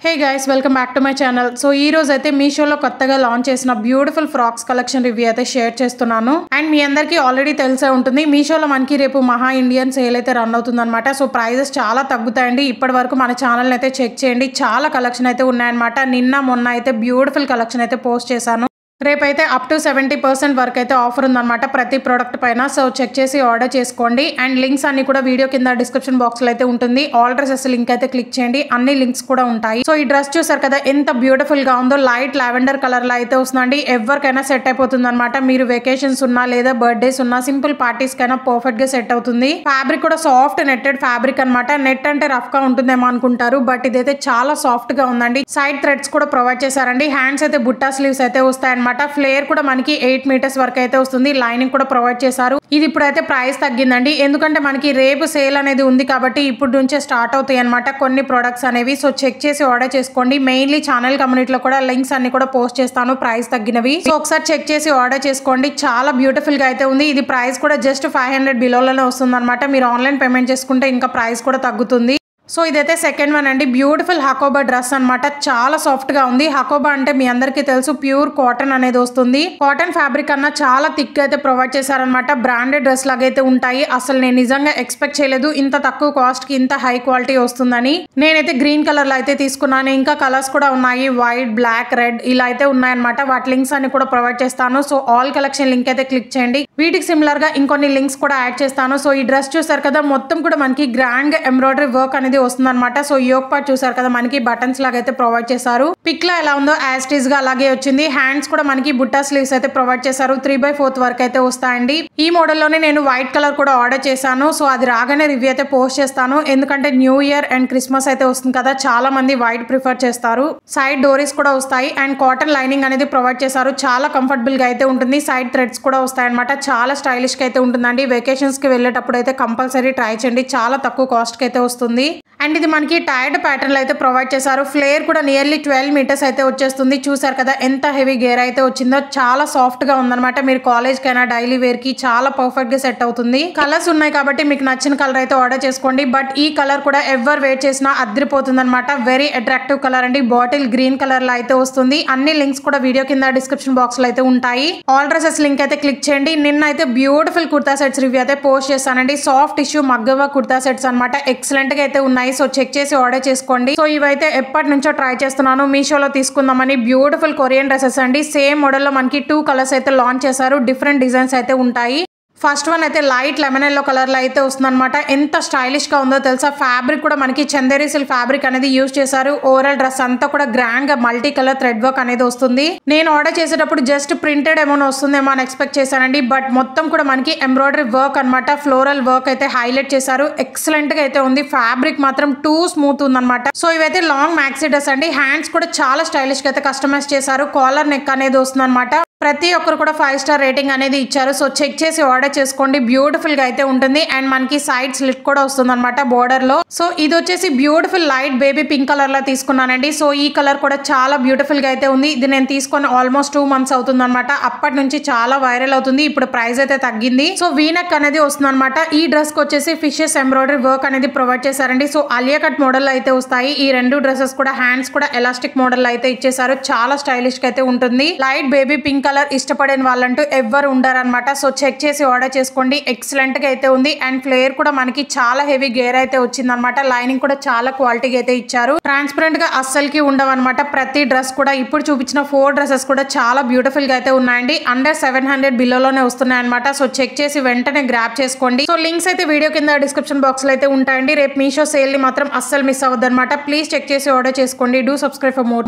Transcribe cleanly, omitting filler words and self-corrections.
Hey guys, welcome back to my channel. So ee roju aithe Meesho lo kottaga launch chesina beautiful frocks collection review aithe share chestunnanu and మీ అందరికీ already తెలిసే ఉంటుంది మీషో లో మనకి రేపు మహా Indian sale అయితే run అవుతుందన్నమాట. So prices చాలా తగ్గుతాయండి. ఇప్పటివరకు మన ఛానల్ అయితే చెక్ చేయండి, చాలా కలెక్షన్ అయితే ఉన్నాయన్నమాట. నిన్న మొన్న అయితే బ్యూటిఫుల్ కలెక్షన్ అయితే పోస్ట్ చేశాను. రేపైతే అప్ టు 70% వరకు అయితే ఆఫర్ ఉందన్నమాట ప్రతి ప్రోడక్ట్ పైన. సో చెక్ చేసి ఆర్డర్ చేసుకోండి అండ్ లింక్స్ అన్ని కూడా వీడియో కింద డిస్క్రిప్షన్ బాక్స్ లో అయితే ఉంటుంది. ఆల్ డ్రెస్సెస్ లింక్ అయితే క్లిక్ చేయండి, అన్ని లింక్స్ కూడా ఉంటాయి. సో ఈ డ్రెస్ చూసారు కదా ఎంత బ్యూటిఫుల్ గా ఉందో, లైట్ లావెండర్ కలర్ లో అయితే వస్తుందండి. ఎవరికైనా సెట్ అయిపోతుంది అనమాట. మీరు వెకేషన్స్ ఉన్నా లేదా బర్త్డేస్ ఉన్నా సింపుల్ పార్టీస్ కైనా పర్ఫెక్ట్ గా సెట్ అవుతుంది. ఫ్యాబ్రిక్ కూడా సాఫ్ట్ నెట్టెడ్ ఫ్యాబ్రిక్ అనమాట. నెట్ అంటే రఫ్ గా ఉంటుందేమో అనుకుంటారు, బట్ ఇదైతే చాలా సాఫ్ట్ గా ఉందండి. సైడ్ థ్రెడ్స్ కూడా ప్రొవైడ్ చేశారండి. హ్యాండ్స్ అయితే బుట్టా స్లీవ్స్ అయితే వస్తాయి. ఫ్లేర్ కూడా మనకి 8 మీటర్స్ వరకు అయితే వస్తుంది. లైనింగ్ కూడా ప్రొవైడ్ చేశారు. ఇది ఇప్పుడైతే ప్రైస్ తగ్గిందండి, ఎందుకంటే మనకి రేపు సేల్ అనేది ఉంది కాబట్టి ఇప్పుడు నుంచే స్టార్ట్ అవుతాయి అనమాట కొన్ని ప్రొడక్ట్స్ అనేవి. సో చెక్ చేసి ఆర్డర్ చేసుకోండి. మెయిన్లీ ఛానల్ కమ్యూనిటీలో కూడా లింక్స్ అన్ని కూడా పోస్ట్ చేస్తాను ప్రైస్ తగ్గినవి. సో ఒకసారి చెక్ చేసి ఆర్డర్ చేసుకోండి. చాలా బ్యూటిఫుల్ గా అయితే ఉంది. ఇది ప్రైస్ కూడా జస్ట్ 500 బిలోలోనే వస్తుంది అనమాట. మీరు ఆన్లైన్ పేమెంట్ చేసుకుంటే ఇంకా ప్రైస్ కూడా తగ్గుతుంది. సో ఇదైతే సెకండ్ వన్ అండి. బ్యూటిఫుల్ హకోబా డ్రెస్ అనమాట. చాలా సాఫ్ట్ గా ఉంది. హకోబా అంటే మీ అందరికీ తెలుసు ప్యూర్ కాటన్ అనేది వస్తుంది. కాటన్ ఫ్యాబ్రిక్ అన్న చాలా థిక్ అయితే ప్రొవైడ్ చేశారనమాట. బ్రాండెడ్ డ్రెస్ లాగైతే ఉంటాయి. అసలు నేను నిజంగా ఎక్స్పెక్ట్ చేయలేదు ఇంత తక్కువ కాస్ట్ కి ఇంత హై క్వాలిటీ వస్తుందని. నేనైతే గ్రీన్ కలర్ లో అయితే తీసుకున్నాను. ఇంకా కలర్స్ కూడా ఉన్నాయి, వైట్, బ్లాక్, రెడ్ ఇలా అయితే ఉన్నాయన్నమాట. వాటి లింక్స్ అన్ని కూడా ప్రొవైడ్ చేస్తాను. సో ఆల్ కలెక్షన్ లింక్ అయితే క్లిక్ చేయండి. వీటికి సిమిలర్ గా ఇంకొన్ని లింక్స్ కూడా యాడ్ చేస్తాను. సో ఈ డ్రెస్ చూసారు కదా మొత్తం కూడా మనకి గ్రాండ్ గా ఎంబ్రాయిడరీ వర్క్ అనేది వస్తుంది అనమాట. సో యోక్ పార్ట్ చూసారు కదా మనకి బటన్స్ లాగా అయితే ప్రొవైడ్ చేశారు. పిక్ లో ఎలా ఉందో యాస్టీస్ గా అలాగే వచ్చింది. హ్యాండ్స్ కూడా మనకి బుట్టా స్లీవ్స్ అయితే ప్రొవైడ్ చేశారు. 3/4 వరకు అయితే వస్తాయండి. ఈ మోడల్ లోనే నేను వైట్ కలర్ కూడా ఆర్డర్ చేశాను. సో అది రాగానే రివ్యూ అయితే పోస్ట్ చేస్తాను, ఎందుకంటే న్యూ ఇయర్ అండ్ క్రిస్మస్ అయితే వస్తుంది కదా, చాలా మంది వైట్ ప్రిఫర్ చేస్తారు. సైడ్ డోరీస్ కూడా వస్తాయి అండ్ కాటన్ లైనింగ్ అనేది ప్రొవైడ్ చేశారు. చాలా కంఫర్టబుల్ గా అయితే ఉంటుంది. సైడ్ థ్రెడ్స్ కూడా వస్తాయి అనమాట. చాలా స్టైలిష్ గా అయితే ఉంటుందండి. వెకేషన్స్ కి వెళ్ళేటప్పుడు అయితే కంపల్సరీ ట్రై చేయండి. చాలా తక్కువ కాస్ట్ కి అయితే వస్తుంది. అండ్ ఇది మనకి టైర్డ్ ప్యాటర్న్ లో అయితే ప్రొవైడ్ చేశారు. ఫ్లేర్ కూడా నియర్లీ 12 మీటర్స్ అయితే వచ్చేస్తుంది. చూసారు కదా ఎంత హెవీ గేర్ అయితే వచ్చిందో. చాలా సాఫ్ట్ గా ఉందన్నమాట. మీరు కాలేజ్ కైనా డైలీ వేర్ కి చాలా పర్ఫెక్ట్ గా సెట్ అవుతుంది. కలర్స్ ఉన్నాయి కాబట్టి మీకు నచ్చిన కలర్ అయితే ఆర్డర్ చేసుకోండి. బట్ ఈ కలర్ కూడా ఎవరు వేర్ చేసినా అదిరిపోతుంది అనమాట. వెరీ అట్రాక్టివ్ కలర్ అండి. బాటిల్ గ్రీన్ కలర్ లో అయితే వస్తుంది. అన్ని లింక్స్ కూడా వీడియో కింద డిస్క్రిప్షన్ బాక్స్ లో అయితే ఉంటాయి. ఆల్ డ్రెస్సెస్ లింక్ అయితే క్లిక్ చేయండి. నిన్న అయితే బ్యూటిఫుల్ కుర్తా సెట్స్ రివ్యూ అయితే పోస్ట్ చేస్తానండి. సాఫ్ట్ టిష్యూ మగ్గవ కుర్తా సెట్స్ అనమాట. ఎక్సలెంట్ గా అయితే ఉన్నాయి. సో చెక్ చేసి ఆర్డర్ చేసుకోండి. సో ఇవైతే ఎప్పటి నుంచో ట్రై చేస్తున్నాను మీషోలో తీసుకుందామని. బ్యూటిఫుల్ కొరియన్ డ్రెస్సెస్ అండి. సేమ్ మోడల్ లో మనకి 2 కలర్స్ అయితే లాంచ్ చేశారు. డిఫరెంట్ డిజైన్స్ అయితే ఉంటాయి. ఫస్ట్ వన్ అయితే లైట్ లెమన్ ఎల్లో కలర్ లో అయితే వస్తుంది అనమాట. ఎంత స్టైలిష్ గా ఉందో తెలుసా. ఫ్యాబ్రిక్ కూడా మనకి చందేరి సిల్క్ ఫ్యాబ్రిక్ అనేది యూజ్ చేశారు. ఓవరాల్ డ్రెస్ అంతా కూడా గ్రాండ్ గా మల్టీ కలర్ థ్రెడ్ వర్క్ అనేది వస్తుంది. నేను ఆర్డర్ చేసేటప్పుడు జస్ట్ ప్రింటెడ్ ఏమో వస్తుందేమో అని ఎక్స్పెక్ట్ చేశానండి, బట్ మొత్తం కూడా మనకి ఎంబ్రాయిడరీ వర్క్ అనమాట. ఫ్లోరల్ వర్క్ అయితే హైలైట్ చేశారు. ఎక్సలెంట్ గా అయితే ఉంది. ఫ్యాబ్రిక్ మాత్రం టూ స్మూత్ ఉందన్నమాట. సో ఇవైతే లాంగ్ మ్యాక్సీ డ్రెస్ అండి. హ్యాండ్స్ కూడా చాలా స్టైలిష్ గా అయితే కస్టమైజ్ చేశారు. కాలర్ నెక్ అనేది వస్తుంది అనమాట. ప్రతి ఒక్కరు కూడా 5 స్టార్ రేటింగ్ అనేది ఇచ్చారు. సో చెక్ చేసి ఆర్డర్ చేసుకోండి. బ్యూటిఫుల్ గా అయితే ఉంటుంది. అండ్ మనకి సైడ్ స్లిట్ కూడా వస్తుంది అనమాట బోర్డర్ లో. సో ఇది వచ్చేసి beautiful light baby pink colour లో తీసుకున్నానండి. సో ఈ కలర్ కూడా చాలా బ్యూటిఫుల్ గా అయితే ఉంది. ఇది నేను తీసుకొని ఆల్మోస్ట్ 2 మంత్స్ అవుతుంది అనమాట. అప్పటి నుంచి చాలా వైరల్ అవుతుంది. ఇప్పుడు ప్రైస్ అయితే తగ్గింది. సో వీనెక్ అనేది వస్తుంది అనమాట. ఈ డ్రెస్ కి వచ్చేసి ఫిషెస్ ఎంబ్రాయిడరీ వర్క్ అనేది ప్రొవైడ్ చేశారండి. సో అలియా కట్ మోడల్ లో అయితే వస్తాయి. ఈ రెండు డ్రెస్సెస్ కూడా హ్యాండ్స్ కూడా ఎలాస్టిక్ మోడల్ లో అయితే ఇచ్చేసారు. చాలా స్టైలిష్ గా అయితే ఉంటుంది. లైట్ బేబీ పింక్ కలర్ ఇష్టపడిన వాళ్ళంటూ ఎవ్వరు ఉండరనమాట. సో చెక్ చేసి ఆర్డర్ చేసుకోండి. ఎక్సలెంట్ గా అయితే ఉంది. అండ్ ఫ్లేర్ కూడా మనకి చాలా హెవీ గేర్ అయితే వచ్చింది అనమాట. లైనింగ్ కూడా చాలా క్వాలిటీగా అయితే ఇచ్చారు. ట్రాన్స్పరెంట్ గా అస్సలకి ఉండవు అనమాట. ప్రతి డ్రెస్ కూడా ఇప్పుడు చూపించిన 4 డ్రెస్సెస్ కూడా చాలా బ్యూటిఫుల్ గా అయితే ఉన్నాయండి. అండర్ 700 బిలోలోనే వస్తున్నాయి అనమాట. సో చెక్ చేసి వెంటనే గ్రాప్ చేసుకోండి. సో లింక్స్ అయితే వీడియో కింద డిస్క్రిప్షన్ బాక్స్ లో అయితే ఉంటాయండి. రేపు మీషో సేల్ ని మాత్రం అస్సలు మిస్ అవ్వద్దు అనమాట. ప్లీజ్ చెక్ చేసి ఆర్డర్ చేసుకోండి. Do subscribe for more.